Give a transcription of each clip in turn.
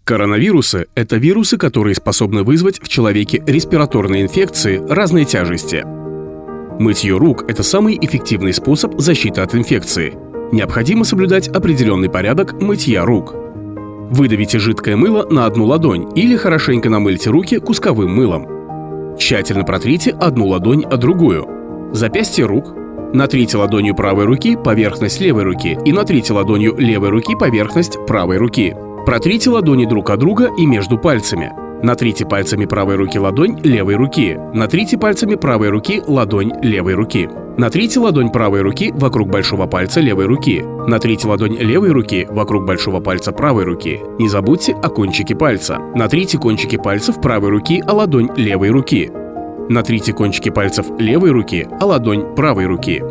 Коронавирусы – это вирусы, которые способны вызвать в человеке респираторные инфекции разной тяжести. Мытье рук – это самый эффективный способ защиты от инфекции. Необходимо соблюдать определенный порядок мытья рук. Выдавите жидкое мыло на одну ладонь или хорошенько намыльте руки кусковым мылом. Тщательно протрите одну ладонь о другую. Запястья рук. Натрите ладонью правой руки поверхность левой руки и натрите ладонью левой руки поверхность правой руки. Протрите ладони друг от друга и между пальцами. Натрите пальцами правой руки ладонь левой руки. Натрите пальцами правой руки ладонь левой руки. Натрите ладонь правой руки вокруг большого пальца левой руки. Натрите ладонь левой руки вокруг большого пальца правой руки. Не забудьте о кончике пальца. Натрите кончики пальцев правой руки о ладонь левой руки. Натрите кончики пальцев левой руки о ладонь правой руки.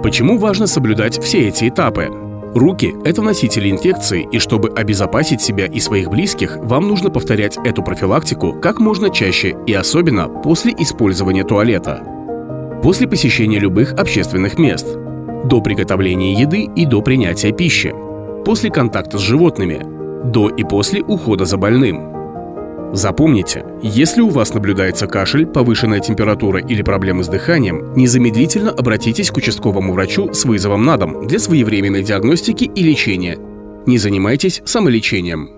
Почему важно соблюдать все эти этапы? Руки – это носители инфекции, и чтобы обезопасить себя и своих близких, вам нужно повторять эту профилактику как можно чаще и особенно после использования туалета. После посещения любых общественных мест. До приготовления еды и до принятия пищи. После контакта с животными. До и после ухода за больным. Запомните, если у вас наблюдается кашель, повышенная температура или проблемы с дыханием, незамедлительно обратитесь к участковому врачу с вызовом на дом для своевременной диагностики и лечения. Не занимайтесь самолечением.